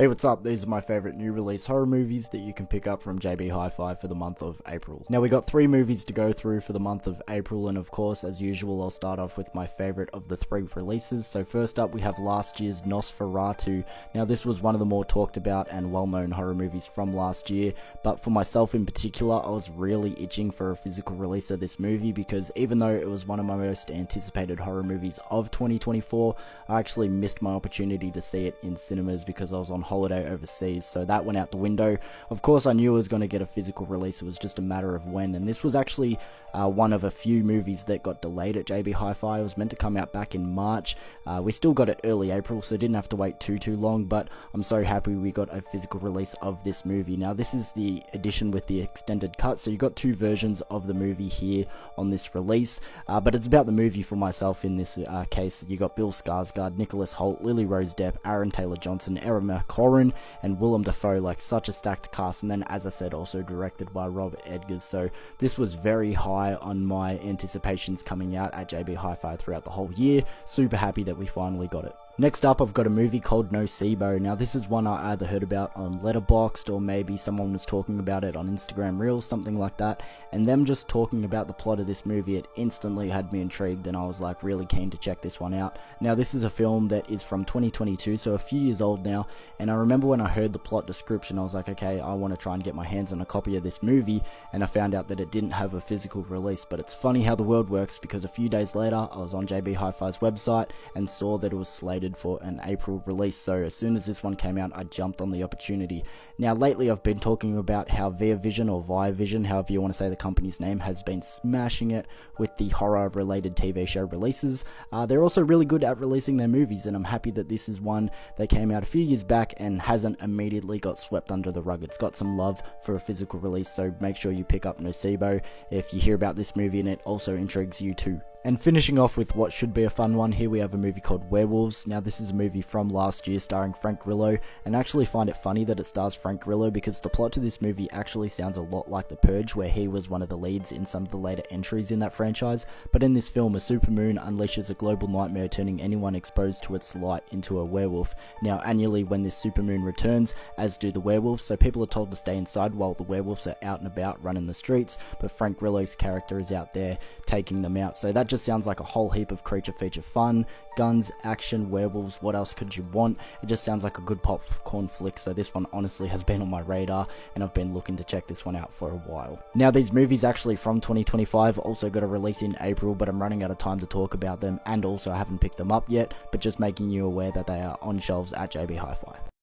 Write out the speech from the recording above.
Hey, what's up? These are my favorite new release horror movies that you can pick up from JB Hi-Fi for the month of April. Now, we got 3 movies to go through for the month of April, and of course, as usual, I'll start off with my favorite of the 3 releases. So first up, we have last year's Nosferatu. Now, this was one of the more talked about and well-known horror movies from last year, but for myself in particular, I was really itching for a physical release of this movie because even though it was one of my most anticipated horror movies of 2024, I actually missed my opportunity to see it in cinemas because I was on holiday overseas, so that went out the window. Of course, I knew I was going to get a physical release, it was just a matter of when, and this was actually one of a few movies that got delayed at JB Hi-Fi. It was meant to come out back in March. We still got it early April, so didn't have to wait too long, but I'm so happy we got a physical release of this movie. Now, this is the edition with the extended cut, so you got 2 versions of the movie here on this release, but it's about the movie for myself in this case. You got Bill Skarsgård, Nicholas Hoult, Lily Rose Depp, Aaron Taylor-Johnson, Emma Corrin, and Willem Dafoe, like such a stacked cast, and then, as I said, also directed by Robert Eggers. So this was very high on my anticipations coming out at JB Hi-Fi throughout the whole year. Super happy that we finally got it. Next up, I've got a movie called Nocebo. Now, this is one I either heard about on Letterboxd or maybe someone was talking about it on Instagram Reels, something like that, and them just talking about the plot of this movie, it instantly had me intrigued, and I was like really keen to check this one out. Now, this is a film that is from 2022, so a few years old now, and I remember when I heard the plot description, I was like, okay, I want to try and get my hands on a copy of this movie, and I found out that it didn't have a physical release. But it's funny how the world works, because a few days later, I was on JB Hi-Fi's website and saw that it was slated for an April release, so as soon as this one came out, I jumped on the opportunity. Now, lately I've been talking about how Viavision, or Viavision, however you want to say the company's name, has been smashing it with the horror-related TV show releases. They're also really good at releasing their movies, and I'm happy that this is one that came out a few years back and hasn't immediately got swept under the rug. It's got some love for a physical release, so make sure you pick up Nocebo if you hear about this movie and it also intrigues you too. And finishing off with what should be a fun one, here we have a movie called Werewolves. Now, this is a movie from last year starring Frank Grillo, and I actually find it funny that it stars Frank Grillo because the plot to this movie actually sounds a lot like The Purge, where he was one of the leads in some of the later entries in that franchise. But in this film, a supermoon unleashes a global nightmare, turning anyone exposed to its light into a werewolf. Now, annually when this supermoon returns, as do the werewolves, so people are told to stay inside while the werewolves are out and about running the streets, but Frank Grillo's character is out there taking them out. So that just sounds like a whole heap of creature feature fun. Guns, action, werewolves, what else could you want? It just sounds like a good popcorn flick, so this one honestly has been on my radar, and I've been looking to check this one out for a while. Now, these movies actually from 2025 also got a release in April, but I'm running out of time to talk about them, and also I haven't picked them up yet, but just making you aware that they are on shelves at JB Hi-Fi.